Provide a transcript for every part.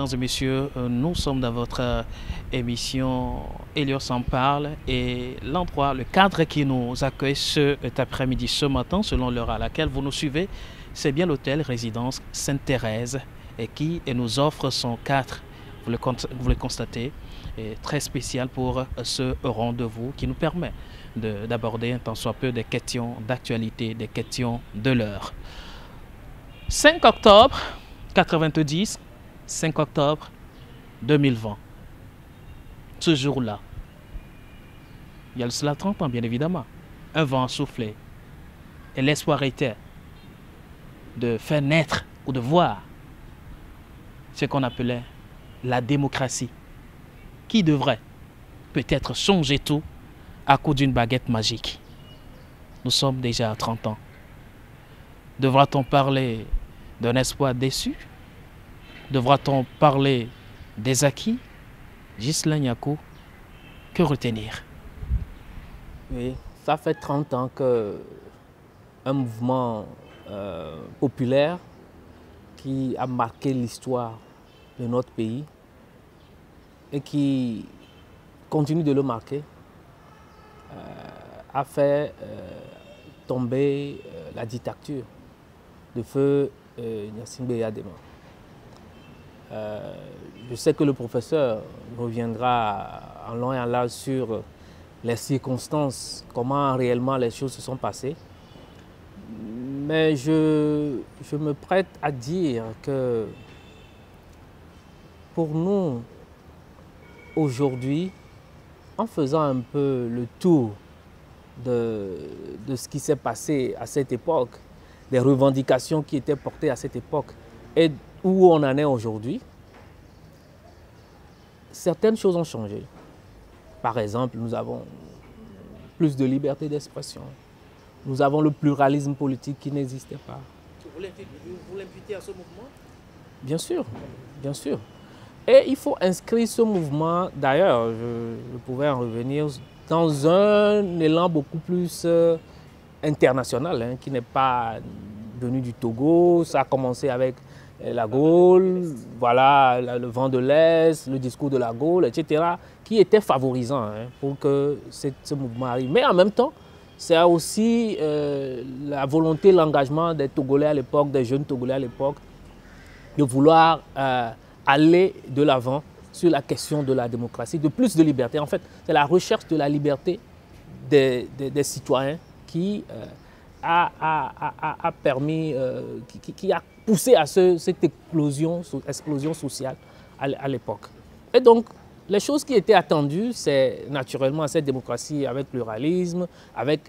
mesdames et messieurs, nous sommes dans votre émission Elios en parle et l'endroit, le cadre qui nous accueille cet après-midi, ce matin, selon l'heure à laquelle vous nous suivez, c'est bien l'hôtel Résidence Sainte-Thérèse et qui nous offre son cadre, vous le constatez, est très spécial pour ce rendez-vous qui nous permet d'aborder un tant soit peu des questions d'actualité, des questions de l'heure. 5 octobre 90, 5 octobre 2020. Ce jour-là, il y a cela 30 ans bien évidemment, un vent a soufflé et l'espoir était de faire naître ou de voir ce qu'on appelait la démocratie, qui devrait peut-être changer tout à coup d'une baguette magique. Nous sommes déjà à 30 ans. Devra-t-on parler d'un espoir déçu? Devra-t-on parler des acquis? Ghislain Niakou, que retenir? Oui, ça fait 30 ans qu'un mouvement populaire qui a marqué l'histoire de notre pays et qui continue de le marquer a fait tomber la dictature de feu Gnassingbé Eyadema. Je sais que le professeur reviendra en long et en large sur les circonstances, comment réellement les choses se sont passées. Mais je me prête à dire que pour nous, aujourd'hui, en faisant un peu le tour de ce qui s'est passé à cette époque, des revendications qui étaient portées à cette époque et où on en est aujourd'hui, certaines choses ont changé. Par exemple, nous avons plus de liberté d'expression. Nous avons le pluralisme politique qui n'existait pas. Vous l'imputez à ce mouvement? Bien sûr, bien sûr. Et il faut inscrire ce mouvement, d'ailleurs, je pouvais en revenir, dans un élan beaucoup plus international, hein, qui n'est pas venu du Togo. Ça a commencé avec la Gaule, voilà, le vent de l'Est, le discours de la Gaule, etc., qui était favorisant, hein, pour que ce mouvement arrive. Mais en même temps, c'est aussi la volonté, l'engagement des Togolais à l'époque, des jeunes Togolais à l'époque, de vouloir aller de l'avant sur la question de la démocratie, de plus de liberté. En fait, c'est la recherche de la liberté des citoyens qui a permis, qui a poussé à cette explosion sociale à l'époque. Et donc, les choses qui étaient attendues, c'est naturellement cette démocratie avec pluralisme, avec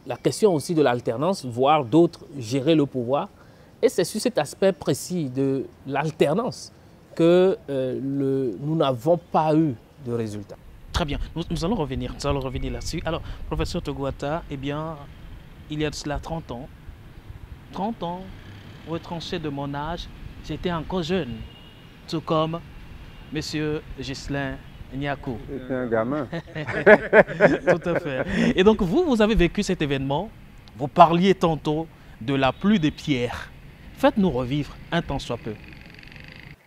la question aussi de l'alternance, voir d'autres gérer le pouvoir. Et c'est sur cet aspect précis de l'alternance que nous n'avons pas eu de résultats. Très bien, nous allons revenir là-dessus. Alors, professeur Togouata, eh bien, il y a de cela 30 ans, retranché de mon âge, j'étais encore jeune, tout comme monsieur Ghislain Niakou. C'était un gamin. Tout à fait. Et donc, vous avez vécu cet événement, vous parliez tantôt de la pluie de pierres. Faites-nous revivre un tant soit peu.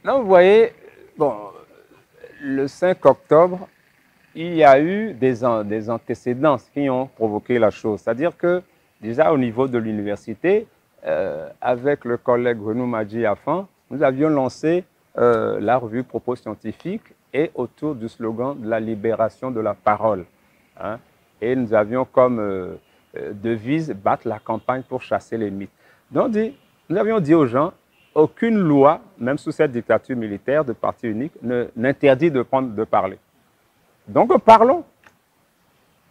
Non, vous voyez, bon, le 5 octobre, il y a eu des antécédents qui ont provoqué la chose. C'est-à-dire que, déjà au niveau de l'université, avec le collègue Renou Madji Afan, nous avions lancé la revue Propos scientifiques et autour du slogan de la libération de la parole. Hein. Et nous avions comme devise « battre la campagne pour chasser les mythes ». Donc, nous avions dit aux gens, aucune loi, même sous cette dictature militaire de parti unique, n'interdit de parler. Donc, parlons.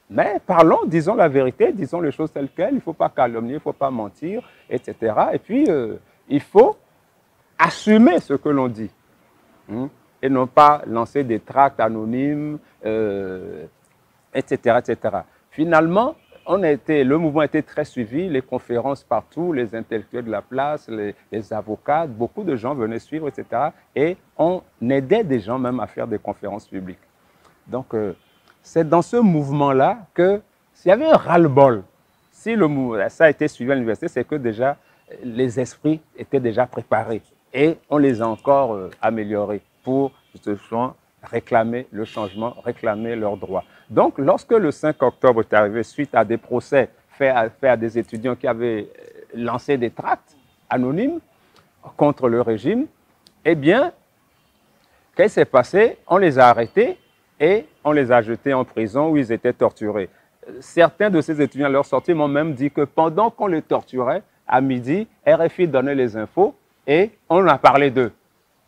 Mais parlons, disons la vérité, disons les choses telles quelles. Il ne faut pas calomnier, il ne faut pas mentir, etc. Et puis, il faut assumer ce que l'on dit. Et non pas lancer des tracts anonymes, etc., etc. Finalement, le mouvement était très suivi, les conférences partout, les intellectuels de la place, les avocats, beaucoup de gens venaient suivre, etc. Et on aidait des gens même à faire des conférences publiques. Donc, c'est dans ce mouvement-là que s'il y avait un ras-le-bol, si ça a été suivi à l'université, c'est que déjà les esprits étaient déjà préparés et on les a encore améliorés pour justement réclamer le changement, réclamer leurs droits. Donc, lorsque le 5 octobre est arrivé, suite à des procès faits à des étudiants qui avaient lancé des tracts anonymes contre le régime, eh bien, qu'est-ce qui s'est passé? On les a arrêtés et on les a jetés en prison où ils étaient torturés. Certains de ces étudiants à leur sortie m'ont même dit que pendant qu'on les torturait, à midi, RFI donnait les infos et on a parlé d'eux.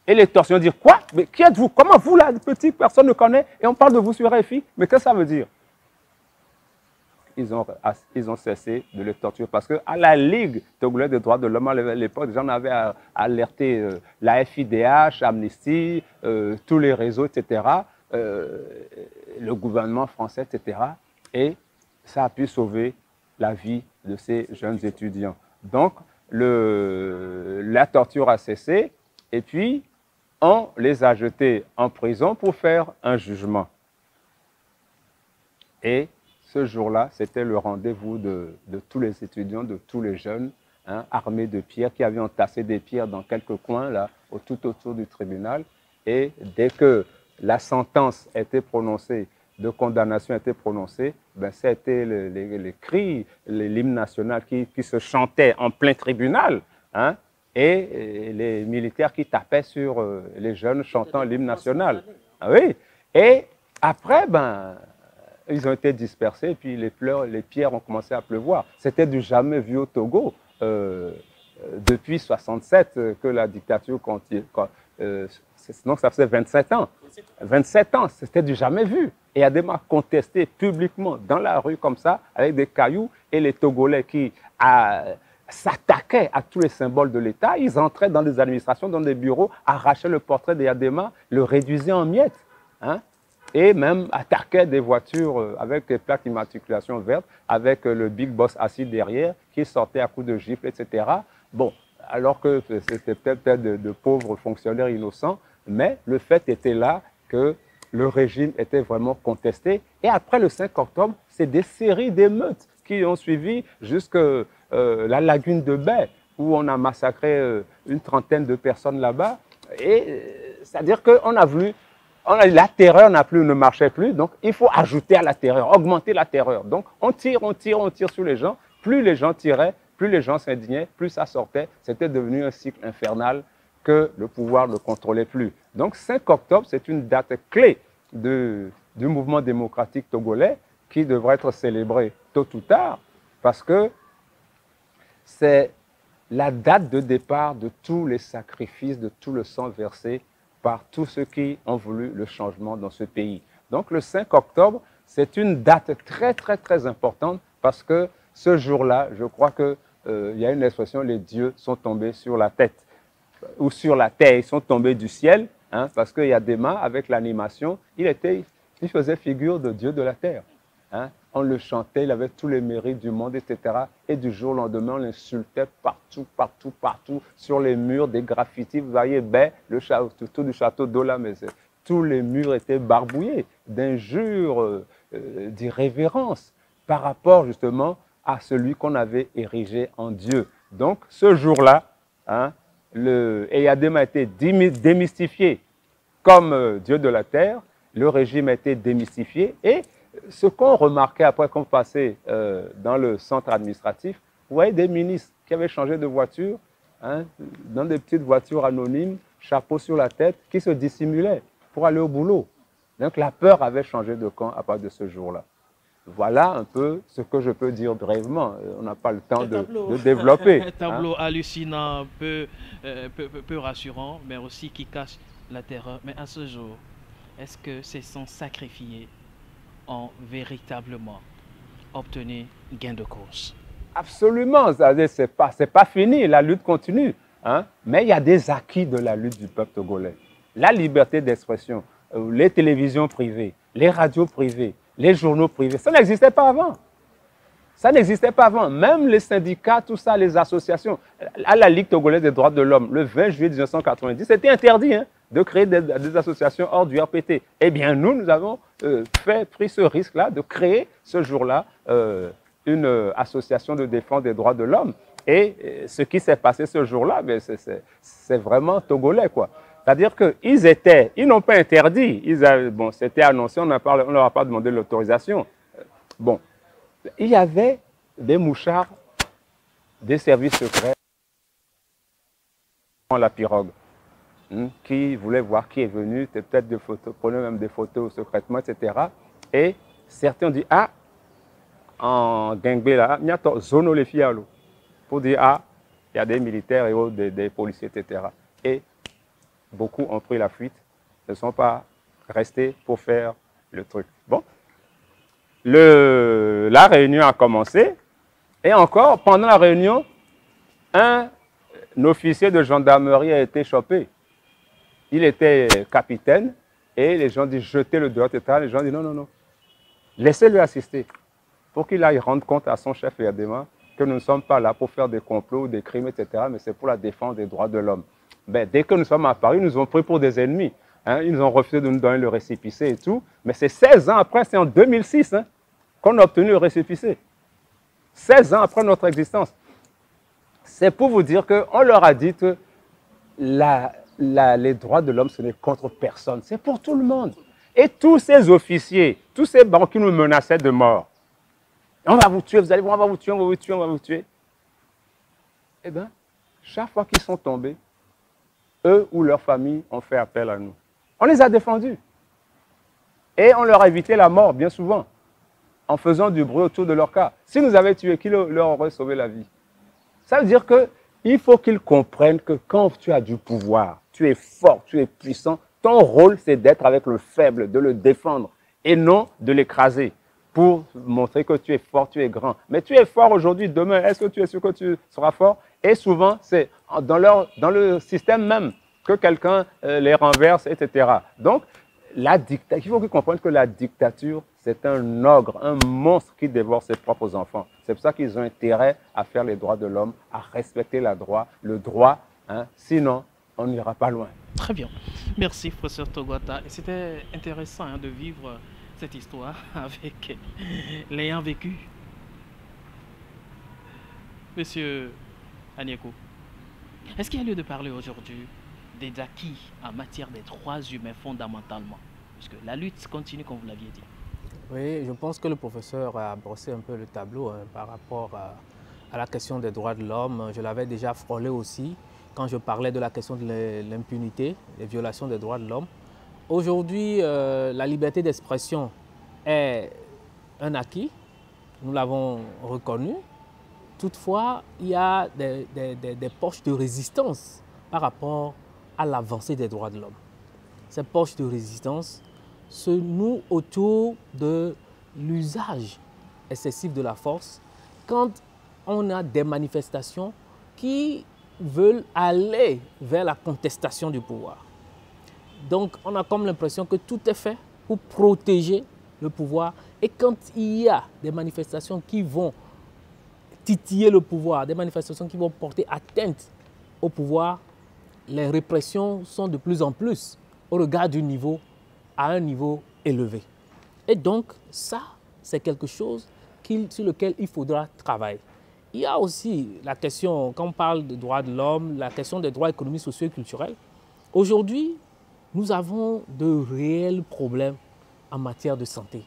Et les tortionnaires disent, quoi? Mais qui êtes-vous? Comment vous, la petite personne, ne connaît? Et on parle de vous sur RFI? Mais qu'est-ce que ça veut dire? Ils ont cessé de les torturer parce qu'à la Ligue togolaise des droits de l'homme, à l'époque, j'en avais alerté la FIDH, Amnesty, tous les réseaux, etc., le gouvernement français, etc., et ça a pu sauver la vie de ces jeunes étudiants. Donc, la torture a cessé et puis on les a jetés en prison pour faire un jugement. Et ce jour-là, c'était le rendez-vous de tous les étudiants, de tous les jeunes, hein, armés de pierres, qui avaient entassé des pierres dans quelques coins, là, tout autour du tribunal. Et dès que la sentence était prononcée, de condamnation était prononcée, ben, c'était les cris, l'hymne national qui se chantait en plein tribunal, hein, et les militaires qui tapaient sur les jeunes chantant l'hymne national. Ah oui. Et après, ben, ils ont été dispersés, et puis les pierres ont commencé à pleuvoir. C'était du jamais vu au Togo. Depuis 1967 que la dictature continue. Donc ça faisait 27 ans. 27 ans, c'était du jamais vu. Et Adema a contesté publiquement dans la rue comme ça, avec des cailloux, et les Togolais qui s'attaquaient à tous les symboles de l'État, ils entraient dans des administrations, dans des bureaux, arrachaient le portrait d'Adema, le réduisaient en miettes, hein, et même attaquaient des voitures avec des plaques d'immatriculation verte, avec le Big Boss assis derrière, qui sortait à coups de gifle, etc. Bon, alors que c'était peut-être de pauvres fonctionnaires innocents, mais le fait était là que le régime était vraiment contesté. Et après le 5 octobre, c'est des séries d'émeutes qui ont suivi jusqu'à la lagune de Baie, où on a massacré une trentaine de personnes là-bas. Et c'est-à-dire qu'on a voulu, la terreur ne marchait plus, donc il faut ajouter à la terreur, augmenter la terreur. Donc on tire sur les gens. Plus les gens tiraient, plus les gens s'indignaient, plus ça sortait. C'était devenu un cycle infernal que le pouvoir ne contrôlait plus. Donc 5 octobre, c'est une date clé du mouvement démocratique togolais qui devrait être célébrée tôt ou tard parce que c'est la date de départ de tous les sacrifices, de tout le sang versé par tous ceux qui ont voulu le changement dans ce pays. Donc le 5 octobre, c'est une date très, très, très importante parce que ce jour-là, je crois qu'il y a une expression, les dieux sont tombés sur la tête ou sur la terre, ils sont tombés du ciel, hein, parce qu'il y a des mains avec l'animation, il faisait figure de Dieu de la terre. Hein. On le chantait, il avait tous les mérites du monde, etc. Et du jour au lendemain, on l'insultait partout, partout, partout, sur les murs, des graffitis. Vous voyez, le château du château d'Ola, mais tous les murs étaient barbouillés d'injures, d'irrévérences par rapport justement à celui qu'on avait érigé en Dieu. Donc, ce jour-là, hein, Eyadema a été démystifié comme Dieu de la terre, le régime a été démystifié et ce qu'on remarquait après qu'on passait dans le centre administratif, vous voyez des ministres qui avaient changé de voiture, hein, dans des petites voitures anonymes, chapeau sur la tête, qui se dissimulaient pour aller au boulot. Donc la peur avait changé de camp à partir de ce jour-là. Voilà un peu ce que je peux dire brièvement. On n'a pas le temps de développer. Un tableau hallucinant, peu rassurant, mais aussi qui cache la terreur. Mais à ce jour, est-ce que ces sangs sacrifiés ont véritablement obtenu gain de cause? Absolument, c'est pas fini, la lutte continue. Hein? Mais il y a des acquis de la lutte du peuple togolais. La liberté d'expression, les télévisions privées, les radios privées, les journaux privés, ça n'existait pas avant. Ça n'existait pas avant. Même les syndicats, tout ça, les associations. À la Ligue togolaise des droits de l'homme, le 20 juillet 1990, c'était interdit hein, de créer des associations hors du RPT. Eh bien, nous avons pris ce risque-là de créer ce jour-là une association de défense des droits de l'homme. Et ce qui s'est passé ce jour-là, c'est vraiment togolais, quoi. C'est-à-dire ils n'ont pas interdit. Bon, c'était annoncé, on ne leur a pas demandé l'autorisation. Bon, il y avait des mouchards, des services secrets, la pirogue, qui voulaient voir qui est venu, peut-être des photos, prenaient même des photos secrètement, etc. Et certains ont dit, ah, en Gengbe, là, il y a zono les fialo, pour dire, ah, il y a des militaires et autres, des policiers, etc. Et beaucoup ont pris la fuite, ne sont pas restés pour faire le truc. Bon, la réunion a commencé, et encore, pendant la réunion, un officier de gendarmerie a été chopé. Il était capitaine, et les gens disent, jetez-le dehors, etc. Les gens disent, non, non, non, laissez-le assister, pour qu'il aille rendre compte à son chef et à des mains que nous ne sommes pas là pour faire des complots, des crimes, etc., mais c'est pour la défense des droits de l'homme. Ben, dès que nous sommes à Paris, ils nous ont pris pour des ennemis. Hein, ils nous ont refusé de nous donner le récépissé et tout. Mais c'est 16 ans après, c'est en 2006 qu'on a obtenu le récépissé. 16 ans après notre existence. C'est pour vous dire qu'on leur a dit que les droits de l'homme, ce n'est contre personne. C'est pour tout le monde. Et tous ces officiers, tous ces banquiers nous menaçaient de mort. On va vous tuer, vous allez voir, on va vous tuer, on va vous tuer, on va vous tuer. Eh bien, chaque fois qu'ils sont tombés, eux ou leur famille ont fait appel à nous. On les a défendus. Et on leur a évité la mort, bien souvent, en faisant du bruit autour de leur cas. Si nous avions tué, qui leur aurait sauvé la vie? Ça veut dire qu'il faut qu'ils comprennent que quand tu as du pouvoir, tu es fort, tu es puissant, ton rôle, c'est d'être avec le faible, de le défendre, et non de l'écraser, pour montrer que tu es fort, tu es grand. Mais tu es fort aujourd'hui, demain, est-ce que tu es sûr que tu seras fort? Et souvent, c'est dans le système même que quelqu'un les renverse, etc. Donc, il faut qu'ils comprennent que la dictature, c'est un ogre, un monstre qui dévore ses propres enfants. C'est pour ça qu'ils ont intérêt à faire les droits de l'homme, à respecter le droit, sinon on n'ira pas loin. Très bien. Merci, professeur Togwata. C'était intéressant de vivre cette histoire avec l'ayant vécu. Monsieur Anieko, est-ce qu'il y a lieu de parler aujourd'hui des acquis en matière des droits humains fondamentalement? Puisque la lutte continue, comme vous l'aviez dit. Oui, je pense que le professeur a brossé un peu le tableau par rapport à la question des droits de l'homme. Je l'avais déjà frôlé aussi quand je parlais de la question de l'impunité, des violations des droits de l'homme. Aujourd'hui, la liberté d'expression est un acquis, nous l'avons reconnu. Toutefois, il y a des poches de résistance par rapport à l'avancée des droits de l'homme. Ces poches de résistance se nouent autour de l'usage excessif de la force quand on a des manifestations qui veulent aller vers la contestation du pouvoir. Donc, on a comme l'impression que tout est fait pour protéger le pouvoir. Et quand il y a des manifestations qui vont titiller le pouvoir, des manifestations qui vont porter atteinte au pouvoir, les répressions sont de plus en plus au regard du niveau, à un niveau élevé. Et donc, ça, c'est quelque chose sur lequel il faudra travailler. Il y a aussi la question, quand on parle de droits de l'homme, la question des droits économiques, sociaux et culturels. Aujourd'hui, nous avons de réels problèmes en matière de santé.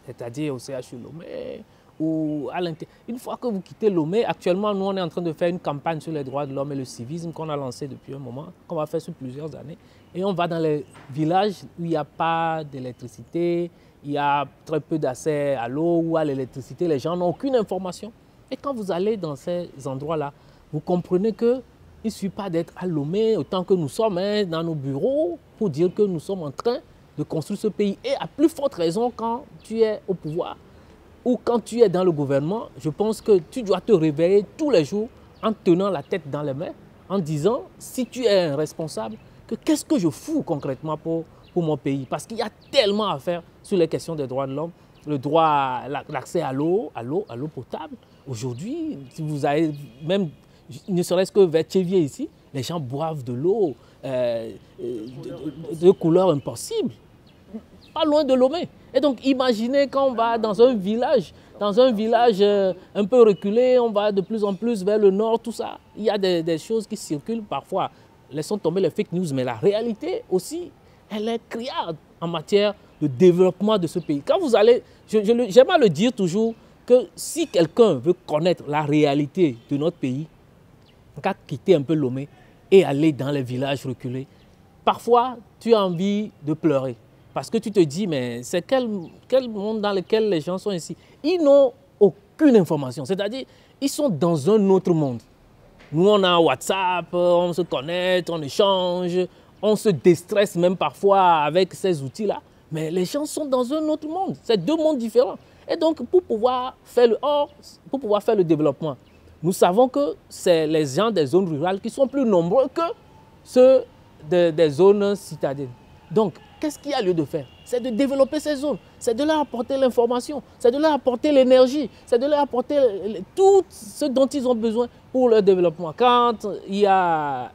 C'est-à-dire au CHU Lomé ou à l'intérieur. Une fois que vous quittez Lomé, actuellement, nous, on est en train de faire une campagne sur les droits de l'homme et le civisme qu'on a lancé depuis un moment, qu'on va faire sur plusieurs années. Et on va dans les villages où il n'y a pas d'électricité, il y a très peu d'accès à l'eau ou à l'électricité, les gens n'ont aucune information. Et quand vous allez dans ces endroits-là, vous comprenez qu'il ne suffit pas d'être à Lomé autant que nous sommes dans nos bureaux pour dire que nous sommes en train de construire ce pays. Et à plus forte raison quand tu es au pouvoir ou quand tu es dans le gouvernement, je pense que tu dois te réveiller tous les jours en tenant la tête dans les mains, en disant, si tu es un responsable, que qu'est-ce que je fous concrètement pour mon pays? Parce qu'il y a tellement à faire sur les questions des droits de l'homme, le droit, l'accès à l'eau potable. Aujourd'hui, si vous avez même, ne serait-ce que vers Tchévier ici, les gens boivent de l'eau de couleur impossible, pas loin de Lomé. Et donc, imaginez quand on va dans un village un peu reculé, on va de plus en plus vers le nord, tout ça. Il y a des choses qui circulent parfois laissons tomber les fake news, mais la réalité aussi, elle est criarde en matière de développement de ce pays. Quand vous allez, j'aime à le dire toujours, que si quelqu'un veut connaître la réalité de notre pays, il faut quitter un peu Lomé et aller dans les villages reculés. Parfois, tu as envie de pleurer parce que tu te dis, mais c'est quel monde dans lequel les gens sont ici? Ils n'ont aucune information, c'est-à-dire ils sont dans un autre monde. Nous, on a WhatsApp, on se connecte, on échange, on se déstresse même parfois avec ces outils-là. Mais les gens sont dans un autre monde, c'est deux mondes différents. Et donc, pour pouvoir faire le développement, nous savons que c'est les gens des zones rurales qui sont plus nombreux que ceux des zones citadines. Donc, qu'est-ce qu'il y a lieu de faire? C'est de développer ces zones, c'est de leur apporter l'information, c'est de leur apporter l'énergie, c'est de leur apporter tout ce dont ils ont besoin pour leur développement. Quand il y a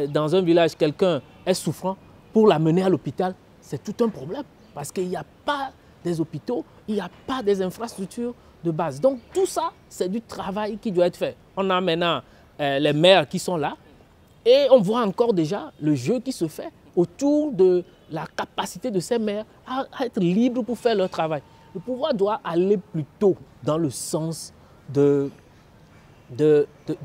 dans un village quelqu'un est souffrant, pour l'amener à l'hôpital, c'est tout un problème parce qu'il n'y a pas des hôpitaux, il n'y a pas des infrastructures de base. Donc tout ça, c'est du travail qui doit être fait. On a maintenant les maires qui sont là et on voit encore déjà le jeu qui se fait autour de la capacité de ces maires à être libres pour faire leur travail. Le pouvoir doit aller plutôt dans le sens de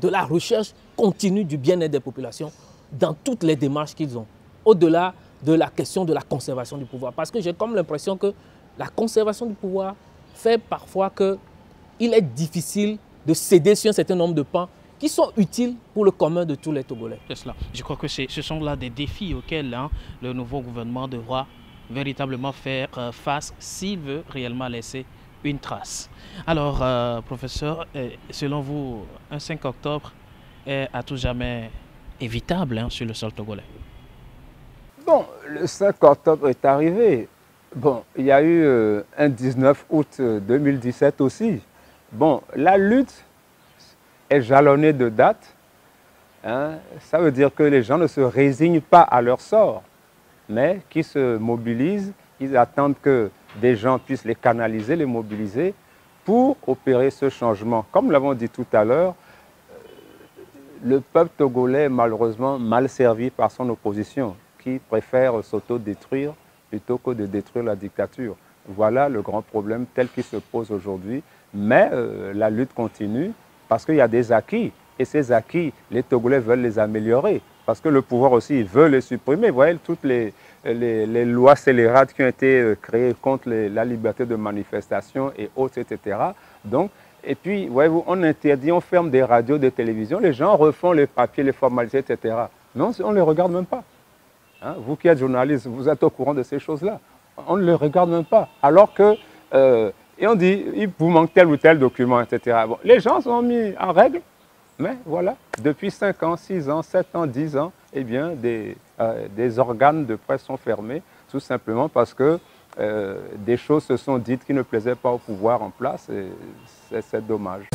la recherche continue du bien-être des populations dans toutes les démarches qu'ils ont, au-delà de la question de la conservation du pouvoir. Parce que j'ai comme l'impression que la conservation du pouvoir fait parfois qu'il est difficile de céder sur un certain nombre de pans qui sont utiles pour le commun de tous les Togolais. C'est cela. Je crois que ce sont là des défis auxquels le nouveau gouvernement devra véritablement faire face s'il veut réellement laisser une trace. Alors, professeur, selon vous, un 5 octobre est à tout jamais évitable sur le sol togolais? Bon, le 5 octobre est arrivé. Bon, il y a eu un 19 août 2017 aussi. Bon, la lutte est jalonnée de dates. Hein. Ça veut dire que les gens ne se résignent pas à leur sort, mais qui se mobilisent. Ils attendent que des gens puissent les canaliser, les mobiliser pour opérer ce changement. Comme nous l'avons dit tout à l'heure, le peuple togolais est malheureusement mal servi par son opposition, qui préfère s'autodétruire plutôt que de détruire la dictature. Voilà le grand problème tel qu'il se pose aujourd'hui. Mais la lutte continue parce qu'il y a des acquis. Et ces acquis, les Togolais veulent les améliorer. Parce que le pouvoir aussi veut les supprimer. Vous voyez, toutes les lois scélérates qui ont été créées contre la liberté de manifestation et autres, etc. Donc, et puis, voyez-vous, on interdit, on ferme des radios, des télévisions. Les gens refont les papiers, les formalités, etc. Non, on ne les regarde même pas. Hein, vous qui êtes journaliste, vous êtes au courant de ces choses-là. On ne les regarde même pas. Alors que, et on dit, il vous manque tel ou tel document, etc. Bon, les gens sont mis en règle, mais voilà, depuis 5 ans, 6 ans, 7 ans, 10 ans, eh bien, des organes de presse sont fermés, tout simplement parce que des choses se sont dites qui ne plaisaient pas au pouvoir en place, et c'est dommage.